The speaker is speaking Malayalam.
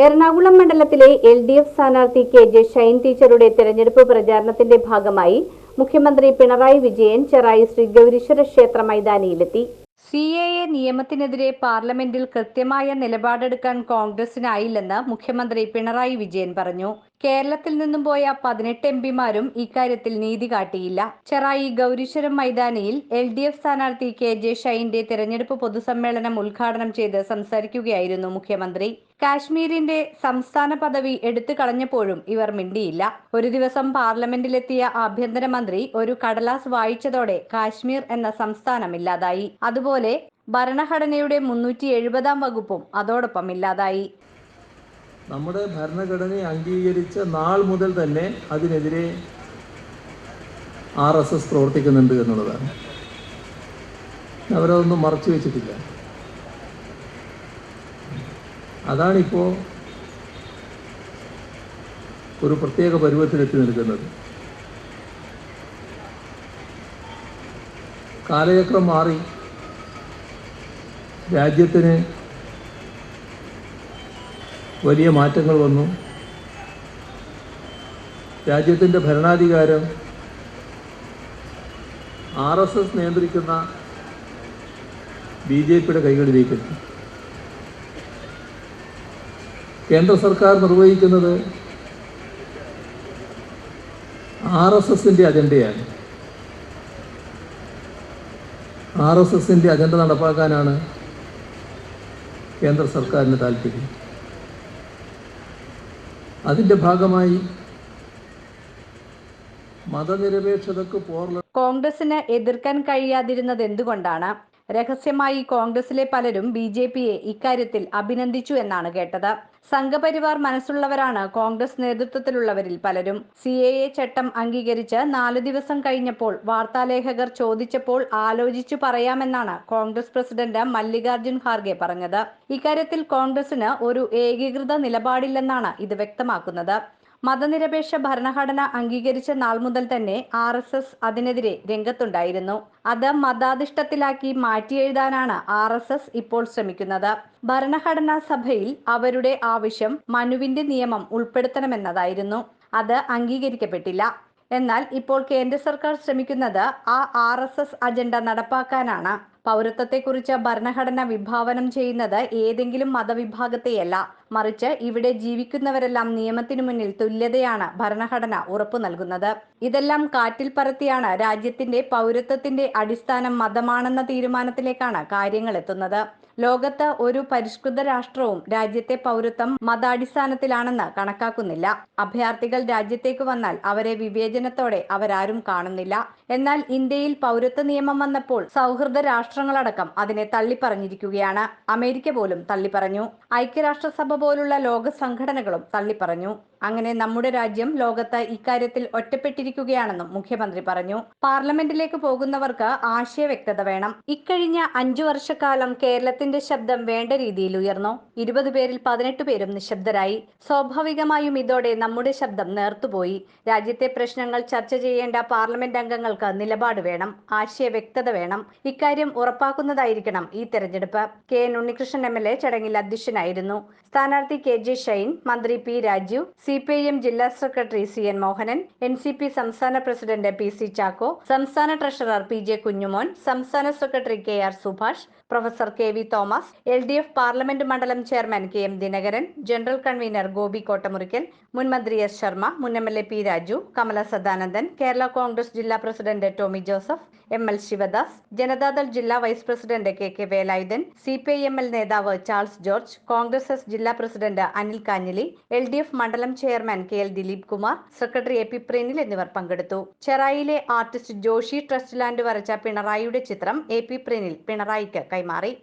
എറണാകുളം മണ്ഡലത്തിലെ LDF സ്ഥാനാർത്ഥി KJ ഷൈൻ ടീച്ചറുടെ തെരഞ്ഞെടുപ്പ് പ്രചാരണത്തിന്റെ ഭാഗമായി മുഖ്യമന്ത്രി പിണറായി വിജയൻ ചെറായി ശ്രീ ഗൗരീശ്വര ക്ഷേത്ര മൈതാനിയിലെത്തി. CAA നിയമത്തിനെതിരെ പാർലമെന്റിൽ കൃത്യമായ നിലപാടെടുക്കാൻ കോൺഗ്രസിനായില്ലെന്ന് മുഖ്യമന്ത്രി പിണറായി വിജയൻ പറഞ്ഞു. കേരളത്തിൽ നിന്നും പോയ 18 MPമാരും ഇക്കാര്യത്തിൽ നീതി കാട്ടിയില്ല. ചെറായി ഗൗരീശ്വരം മൈതാനിയിൽ LDF സ്ഥാനാർത്ഥി KJ ഷൈന്റെ തെരഞ്ഞെടുപ്പ് പൊതുസമ്മേളനം ഉദ്ഘാടനം ചെയ്ത് സംസാരിക്കുകയായിരുന്നു മുഖ്യമന്ത്രി. കാശ്മീരിന്റെ സംസ്ഥാന പദവി എടുത്തു കളഞ്ഞപ്പോഴും ഇവർ മിണ്ടിയില്ല. ഒരു ദിവസം പാർലമെന്റിലെത്തിയ ആഭ്യന്തരമന്ത്രി ഒരു കടലാസ് വായിച്ചതോടെ കാശ്മീർ എന്ന സംസ്ഥാനം ഇല്ലാതായി. അതുപോലെ ഭരണഘടനയുടെ 370-ാം വകുപ്പും അതോടൊപ്പം ഇല്ലാതായി. നമ്മുടെ ഭരണഘടനയെ അംഗീകരിച്ച നാൾ മുതൽ തന്നെ അതിനെതിരെ RSS പ്രവർത്തിക്കുന്നുണ്ട് എന്നുള്ളതാണ്. അവരതൊന്നും മറച്ചു വെച്ചിട്ടില്ല. അതാണിപ്പോൾ ഒരു പ്രത്യേക പരുവത്തിലെത്തി നിൽക്കുന്നത്. കാലചക്രം മാറി. രാജ്യത്തിന് വലിയ മാറ്റങ്ങൾ വന്നു. രാജ്യത്തിൻ്റെ ഭരണാധികാരം RSS നിയന്ത്രിക്കുന്ന BJPയുടെ കൈകളിലേക്കെത്തി. കേന്ദ്ര സർക്കാർ നിർവഹിക്കുന്നത് RSSന്റെ അജണ്ടയാണ്. RSSന്റെ അജണ്ട നടപ്പാക്കാനാണ് കേന്ദ്ര സർക്കാരിന് താല്പര്യം. അതിന്റെ ഭാഗമായി മതനിരപേക്ഷതക്ക് കോൺഗ്രസിന് എതിർക്കാൻ കഴിയാതിരുന്നത് എന്തുകൊണ്ടാണ്? രഹസ്യമായി കോൺഗ്രസിലെ പലരും BJPയെ ഇക്കാര്യത്തിൽ അഭിനന്ദിച്ചു എന്നാണ് കേട്ടത്. സംഘപരിവാർ മനസ്സുള്ളവരാണ് കോൺഗ്രസ് നേതൃത്വത്തിലുള്ളവരിൽ പലരും. CAA ചട്ടം അംഗീകരിച്ച് 4 ദിവസം കഴിഞ്ഞപ്പോൾ വാർത്താലേഖകർ ചോദിച്ചപ്പോൾ ആലോചിച്ചു പറയാമെന്നാണ് കോൺഗ്രസ് പ്രസിഡന്റ് മല്ലികാർജുൻ ഖാർഗെ പറഞ്ഞത്. ഇക്കാര്യത്തിൽ കോൺഗ്രസിന് ഒരു ഏകീകൃത നിലപാടില്ലെന്നാണ് ഇത് വ്യക്തമാക്കുന്നത്. മതനിരപേക്ഷ ഭരണഘടന അംഗീകരിച്ച നാൾ മുതൽ തന്നെ RSS അതിനെതിരെ രംഗത്തുണ്ടായിരുന്നു. അത് മതാധിഷ്ഠത്തിലാക്കി മാറ്റിയെഴുതാനാണ് RSS ഇപ്പോൾ ശ്രമിക്കുന്നത്. ഭരണഘടനാ സഭയിൽ അവരുടെ ആവശ്യം മനുവിന്റെ നിയമം ഉൾപ്പെടുത്തണമെന്നതായിരുന്നു. അത് അംഗീകരിക്കപ്പെട്ടില്ല. എന്നാൽ ഇപ്പോൾ കേന്ദ്ര സർക്കാർ ശ്രമിക്കുന്നത് ആ RSS അജണ്ട നടപ്പാക്കാനാണ്. പൗരത്വത്തെക്കുറിച്ച് ഭരണഘടന വിഭാവനം ചെയ്യുന്നത് ഏതെങ്കിലും മതവിഭാഗത്തെയല്ല, മറിച്ച് ഇവിടെ ജീവിക്കുന്നവരെല്ലാം നിയമത്തിനു മുന്നിൽ തുല്യതയാണ് ഭരണഘടന ഉറപ്പു നൽകുന്നത്. ഇതെല്ലാം കാറ്റിൽ പറത്തിയാണ് രാജ്യത്തിന്റെ പൗരത്വത്തിന്റെ അടിസ്ഥാനം മതമാണെന്ന തീരുമാനത്തിലേക്കാണ് കാര്യങ്ങൾ എത്തുന്നത്. ലോകത്ത് ഒരു പരിഷ്കൃത രാഷ്ട്രവും രാജ്യത്തെ പൗരത്വം മതാടിസ്ഥാനത്തിലാണെന്ന് കണക്കാക്കുന്നില്ല. അഭയാർത്ഥികൾ രാജ്യത്തേക്ക് വന്നാൽ അവരെ വിവേചനത്തോടെ അവരാരും കാണുന്നില്ല. എന്നാൽ ഇന്ത്യയിൽ പൗരത്വ നിയമം വന്നപ്പോൾ സൗഹൃദ രാഷ്ട്രങ്ങളടക്കം അതിനെ തള്ളിപ്പറഞ്ഞിരിക്കുകയാണ്. അമേരിക്ക പോലും തള്ളിപ്പറഞ്ഞു. ഐക്യരാഷ്ട്രസഭ പോലുള്ള ലോക സംഘടനകളും തള്ളിപ്പറഞ്ഞു. അങ്ങനെ നമ്മുടെ രാജ്യം ലോകത്ത് ഇക്കാര്യത്തിൽ ഒറ്റപ്പെട്ടിരിക്കുകയാണെന്നും മുഖ്യമന്ത്രി പറഞ്ഞു. പാർലമെന്റിലേക്ക് പോകുന്നവർക്ക് ആശയ വ്യക്തത വേണം. ഇക്കഴിഞ്ഞ 5 വർഷക്കാലം കേരളത്തിന്റെ ശബ്ദം വേണ്ട രീതിയിൽ ഉയർന്നു. 20 പേരിൽ 18 പേരും നിശബ്ദരായി. സ്വാഭാവികമായും ഇതോടെ നമ്മുടെ ശബ്ദം നേർത്തുപോയി. രാജ്യത്തെ പ്രശ്നങ്ങൾ ചർച്ച ചെയ്യേണ്ട പാർലമെന്റ് അംഗങ്ങൾക്ക് നിലപാട് വേണം, ആശയ വ്യക്തത വേണം. ഇക്കാര്യം ഉറപ്പാക്കുന്നതായിരിക്കണം ഈ തെരഞ്ഞെടുപ്പ്. KN ഉണ്ണികൃഷ്ണൻ MLA ചടങ്ങിൽ അധ്യക്ഷനായിരുന്നു. സ്ഥാനാർത്ഥി KJ ഷൈൻ, മന്ത്രി P രാജു, CPIM ജില്ലാ സെക്രട്ടറി CN മോഹനൻ, NCP സംസ്ഥാന പ്രസിഡന്റ് PC ചാക്കോ, സംസ്ഥാന ട്രഷറർ PJ കുഞ്ഞുമോൻ, സംസ്ഥാന secretary KR Subhash, professor KV Thomas, LDF parliament മണ്ഡലം chairman KM Dinakaran, general convener Gopi Kottamurikkal, മുൻ മന്ത്രി S ശർമ്മ, മുൻ MLA P Raju, Kamala Sadanandan, Kerala Congress ജില്ലാ president Tommy Joseph, ML Sivadas, Janata Dal ജില്ലാ vice president KK Velayudhan, CPIML നേതാവ് ചാൾസ് ജോർജ്, കോൺഗ്രസ് എസ് ജില്ലാ പ്രസിഡന്റ് അനിൽ കാഞ്ഞിലി, LDF മണ്ഡലം chairman KL Dileep Kumar, secretary AP Prinil എന്നിവർ പങ്കെടുത്തു. ചെറായിലെ ആർട്ടിസ്റ്റ് ജോഷി ട്രസ്റ്റ് ലാൻഡ് വരച്ച പിണറായിയുടെ ചിത്രം AP പ്രിനിൽ പിണറായിക്ക് കൈമാറി.